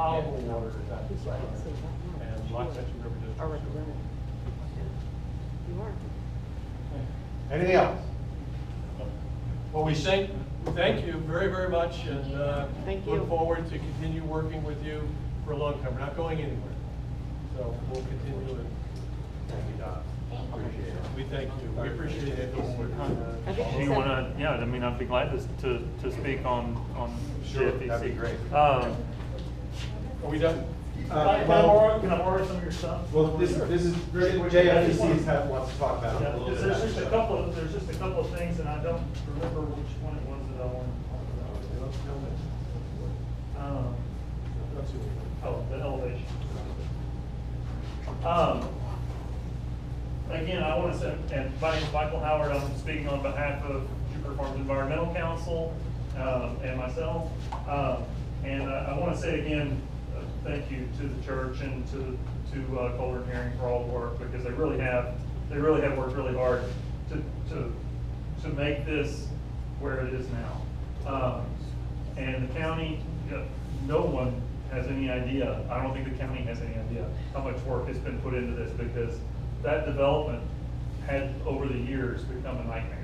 potable water is at the site, and Lock Section River District. You are. Anything else? Well, we thank you very, very much, and Thank you. look forward to continue working with you for a long time. We're not going anywhere, so we'll continue it. Thank you, Don. Appreciate it. We thank you. We appreciate it. I think Do she you said- want to, yeah, I mean, I'd be glad to speak on Sure, GFEC. that'd be great. Are we done? Can I borrow some of your stuff? Well, this is JFEC wants to talk about it a Yeah, little because bit. there's just a couple of things, and I don't remember which one it was that I wanted to talk about. Oh, the elevation. Again, I want to say, and my name is Michael Howard, I'm speaking on behalf of Jupiter Farms Environmental Council, and myself. And I want to say again, thank you to the church and to Kohler and Herring for all the work, because they really have worked really hard to make this where it is now. And the county, no one has any idea, I don't think the county has any idea how much work has been put into this, because that development had over the years become a nightmare.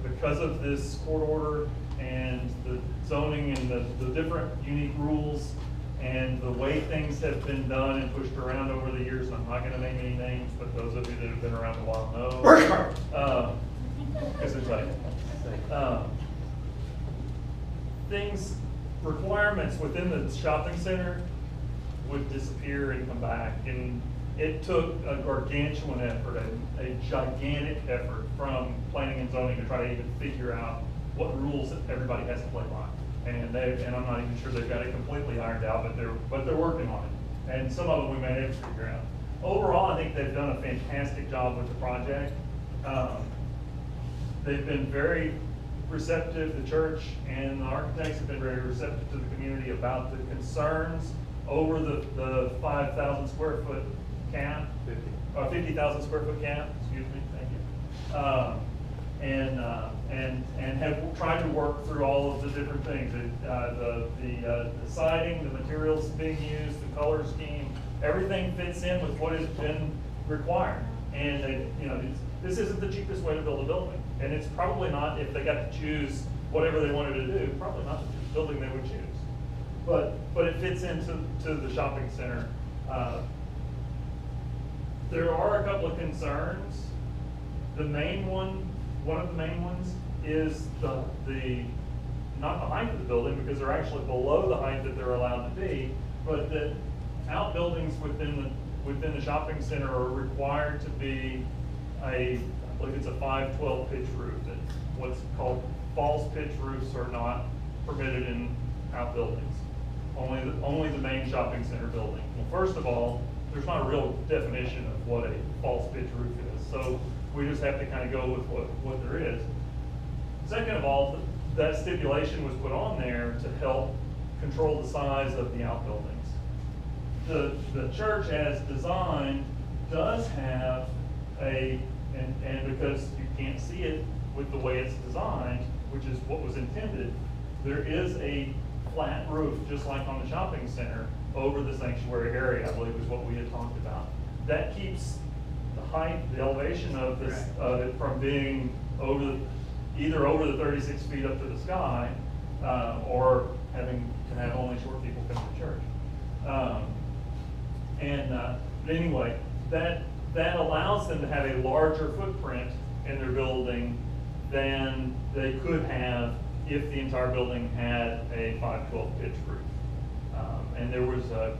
Because of this court order and the zoning and the different unique rules and the way things have been done and pushed around over the years, and I'm not gonna name any names, but those of you that have been around a while know. Because it's like, requirements within the shopping center would disappear and come back. And it took a gargantuan effort, a gigantic effort from planning and zoning to try to even figure out what rules that everybody has to play by. And I'm not even sure they've got it completely ironed out, but they're working on it. And some of them we may have to figure out. Overall, I think they've done a fantastic job with the project. They've been very receptive, the church and the architects have been very receptive to the community about the concerns over the 5,000 square foot cap, 50,000 square foot cap, excuse me, thank you. And have tried to work through all of the different things, the siding, the materials being used, the color scheme, everything fits in with what has been required. And this isn't the cheapest way to build a building. And it's probably not, if they got to choose whatever they wanted to do, probably not the building they would choose. But it fits into the shopping center. There are a couple of concerns. The main one of the main ones is not the height of the building, because they're actually below the height that they're allowed to be, but that outbuildings within the shopping center are required to be I believe it's a 512 pitch roof. That what's called false pitch roofs are not permitted in outbuildings. Only the main shopping center building. Well, first of all, there's not a real definition of what a false pitch roof is, so we just have to kind of go with what there is. Second of all, that stipulation was put on there to help control the size of the outbuildings. The church as designed does have and because you can't see it with the way it's designed, which is what was intended, there is a flat roof, just like on the shopping center, over the sanctuary area, I believe is what we had talked about. That keeps the height, the elevation of this, of it from being either over the 36 feet up to the sky, or having to have only short people come to church. But anyway, that allows them to have a larger footprint in their building than they could have if the entire building had a 512 pitch roof. And there was a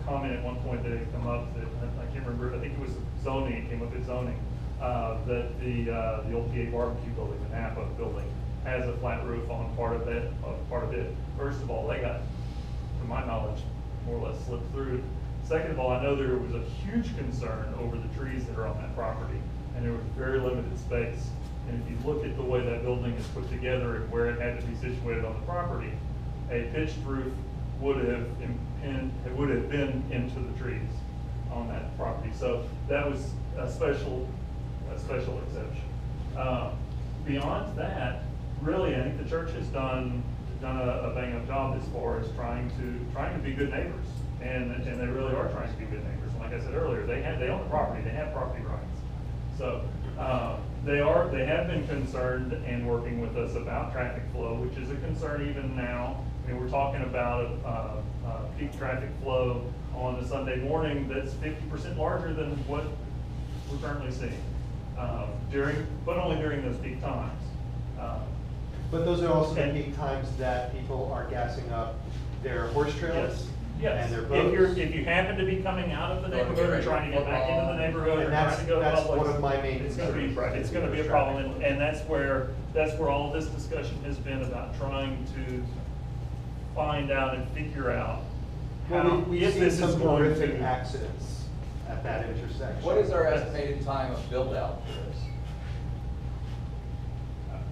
comment at one point that had come up that I can't remember. I think it was zoning. It came up with zoning that the old PA barbecue building, the Napa building, has a flat roof on part of it. First of all, they got, to my knowledge, more or less slipped through. Second of all, I know there was a huge concern over the trees that are on that property, and there was very limited space. And if you look at the way that building is put together and where it had to be situated on the property, a pitched roof would have been into the trees on that property. So that was a special exception. Beyond that, really, I think the church has done done a bang-up job as far as trying to be good neighbors. And they really are trying to be good neighbors. And like I said earlier, they own the property, they have property rights. So, they have been concerned and working with us about traffic flow, which is a concern even now. I mean, we're talking about peak traffic flow on a Sunday morning that's 50% larger than what we're currently seeing, but only during those peak times. But those are also the And- peak times that people are gassing up their horse trails Yes, and their yes. boats. If you happen to be coming out of the Going to get neighborhood or ready trying to get for back into the football. neighborhood or And trying to go to that's Publix, one of my main it's gonna be, concerns. it's gonna be a problem, and that's where all this discussion has been about trying to find out and figure out Well, how, we've if seen this is some going horrific to. accidents at that intersection. What is our estimated time of build out for this?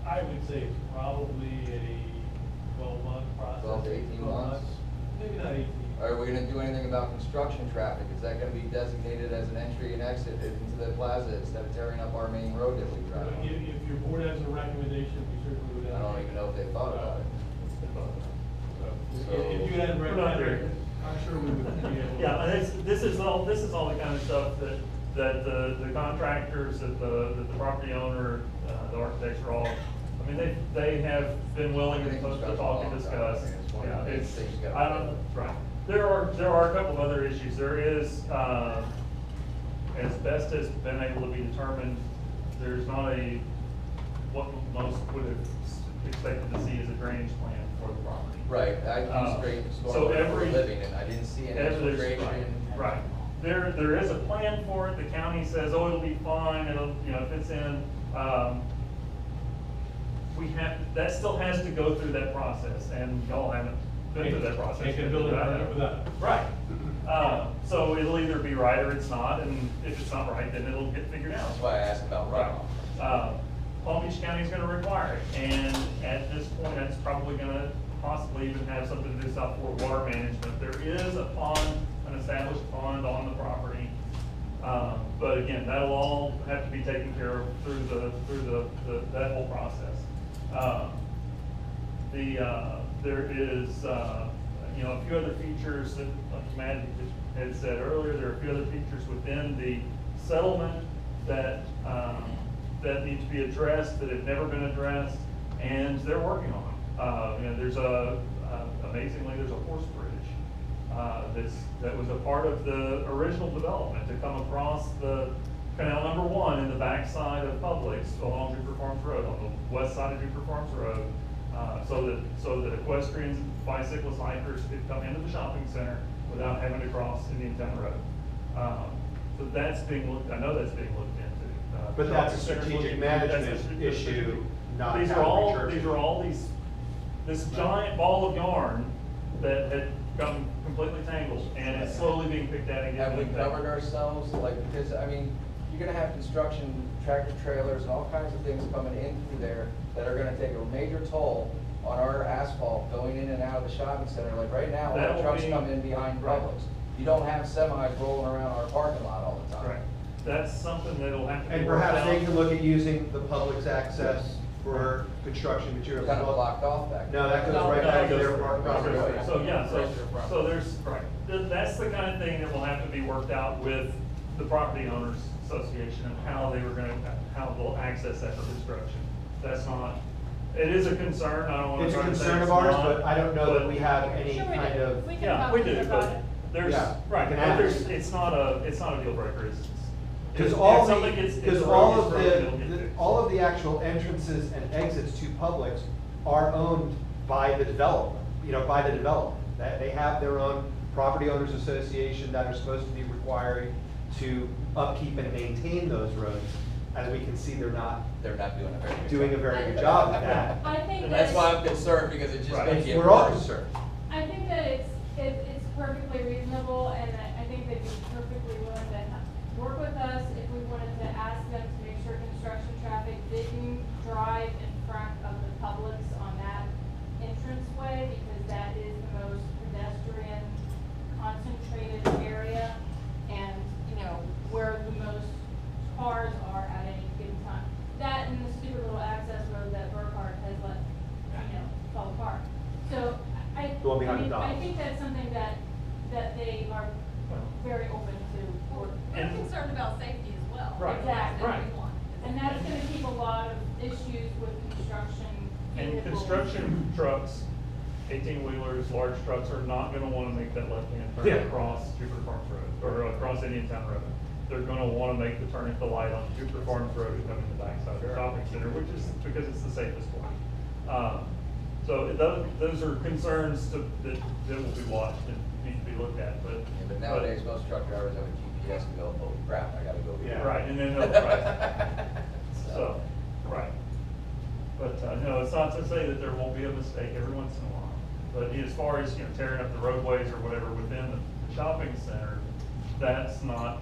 I would say it's probably a 12-month process. 12 to 18 months? Maybe not 18. Are we gonna do anything about construction traffic? Is that gonna be designated as an entry and exit into the plaza instead of tearing up our main road that we drive on? If your board has a recommendation, we certainly would. I don't even know if they thought about it. So, if you had a We're not there. recommendation, I'm sure we would be able. Yeah, and this is all the kind of stuff that the contractors, that the property owner, the architects are all, I mean, they have been willing to talk and discuss. It's one of Yeah, the big it's, things you gotta I don't, right. There are a couple of other issues. There is, as best has been able to be determined, there's not what most would have expected to see as a drainage plan for the property. Right, I use great So storm for every- a living and I didn't see any infiltration. Right. There is a plan for it. The county says, oh, it'll be fine, it'll, it fits in. That still has to go through that process, and y'all haven't been through that process. Can't get a building permit without it. Right. So it'll either be right or it's not, and if it's not right, then it'll get figured out. That's why I asked about runoff. Palm Beach County is gonna require it, and at this point, that's probably gonna possibly even have something to do with South Florida water management. There is a pond, an established pond on the property. But again, that'll all have to be taken care of through that whole process. There is, a few other features that, like Matt had said earlier, there are a few other features within the settlement that need to be addressed, that have never been addressed, and they're working on them. There's amazingly, there's a horse bridge, that was a part of the original development to come across the Canal Number 1 in the backside of Publix along Jupiter Farms Road, on the west side of Jupiter Farms Road, so that equestrians, bicyclists, hikers could come into the shopping center without having to cross Indian Town Road. So that's being looked, I know that's being looked into. But that's a Shopping centers strategic looking- that's a management strategic- issue, not These are town all, rechurching. this giant ball of yarn that had gotten completely tangled, and it's slowly being picked at and Have we getting covered tangled. ourselves, because, you're gonna have construction, tractor trailers and all kinds of things coming in through there that are gonna take a major toll on our asphalt going in and out of the shopping center. Like right now, That our will trucks be- come in behind Right. Publix. You don't have semis rolling around our parking lot all the time. Right, that's something that'll have to be And worked perhaps they out. can look at using the public's access for construction materials. Kind as of well. blocked off back there. No, that goes No, right no, back it to goes their right property. back. So, yeah, Right there, property. so there's, right, that's the kind of thing that will have to be worked out with the property owners association and how they'll access that for construction. That's not, it is a concern, I don't want to It's a try to say concern it's of ours, not, but I don't know that we have any Sure we kind do. of. We can Yeah, talk we to them do, about but it. there's, Yeah, right, we but can there's, ask. it's not a deal breaker, it's. Because if all something gets- if because the all road of gets broken, it'll get the, fixed. all of the actual entrances and exits to Publix are owned by the development, by the development. That they have their own property owners association that are supposed to be required to upkeep and maintain those roads. As we can see, they're not They're not doing a very good doing a job. very good job at that. I think And that that's why I'm it's, concerned, because it just Right. makes it We're all worse. concerned. I think that it's perfectly reasonable, and I think they'd be perfectly willing to work with us if we wanted to ask them to make sure construction traffic didn't drive in front of the Publix on that entranceway, because that is the most pedestrian concentrated area, and, where the most cars are at any given time. That and the stupid little access road that Burkhardt has let, fall apart. $300. I think that's something that they are very open to. We're And- concerned about safety as well. Right, Exactly. right. And that's gonna keep a lot of issues with construction. And vehicles. construction trucks, 18-wheelers, large trucks are not gonna wanna make that left-hand turn Yeah. across Jupiter Farms Road, or across Indian Town Road. They're gonna wanna make the turn at the light on Jupiter Farms Road and come in the backside of the shopping center, which is because it's the safest one. So those are concerns that will be watched and need to be looked at, but. Yeah, but nowadays, most truck drivers have a GPS and go, oh crap, I gotta go. Yeah. Right, and then, right. So, right. But, no, it's not to say that there won't be a mistake every once in a while. But as far as, tearing up the roadways or whatever within the shopping center, that's not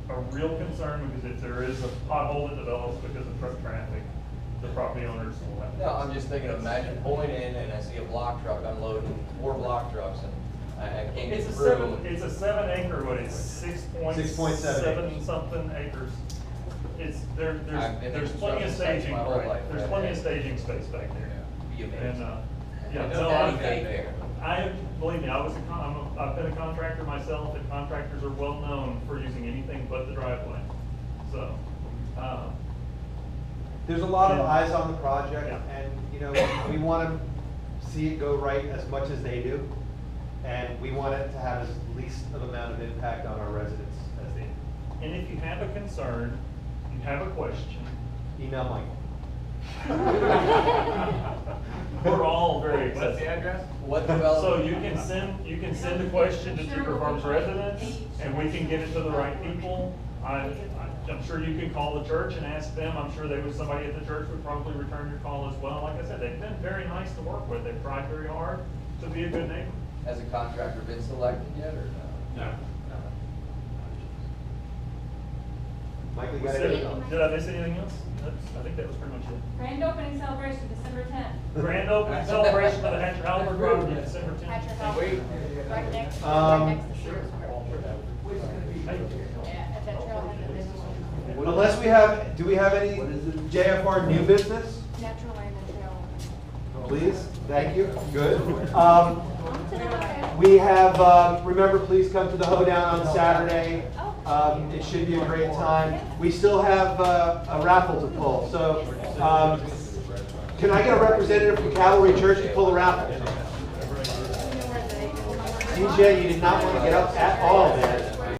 a real concern, because if there is a pothole that develops because of truck traffic, the property owners will have. No, I'm just thinking, imagine pulling in and I see a block truck unloading 4 block trucks and I can't get It's a through. it's a 7 acre, what is 6.7 something acres. It's, I've been in there's plenty of construction sites staging, my whole right, life, there's right, plenty yeah. of staging space back there. Be amazing. And, yeah, Don't so have I, anything there. believe me, I've been a contractor myself, and contractors are well known for using anything but the driveway. So, There's a lot of Yeah. eyes on the project, Yeah. and, we want to see it go right as much as they do. And we want it to have as least of amount of impact on our residents as they do. and if you have a concern, you have a question, Email Michael. we're all very What's the accessible. address? What So development? you can send a question to Jupiter Farms residents, and we can get it to the right people. I'm sure you can call the church and ask them. I'm sure somebody at the church would probably return your call as well. Like I said, they've been very nice to work with. They've tried very hard to be a good neighbor. Has a contractor been selected yet or no? No. Michael, you got anything? Did I miss anything else? I think that was pretty much it. Grand opening celebration, December 10th. Grand opening celebration of the Hatcher Halbert property, December 10th. Hatcher House, right next, Um, right next to Shrewsbury. Yeah, at that trailhead that they just. Unless do we have any JFR new business? Natural Land and Trail. Please, thank you, good. We have, remember, please come to the Hoedown on Saturday. It should be a great time. We still have a raffle to pull, so can I get a representative from Cavalry Church to pull the raffle? CJ, you did not want to get up at all, man.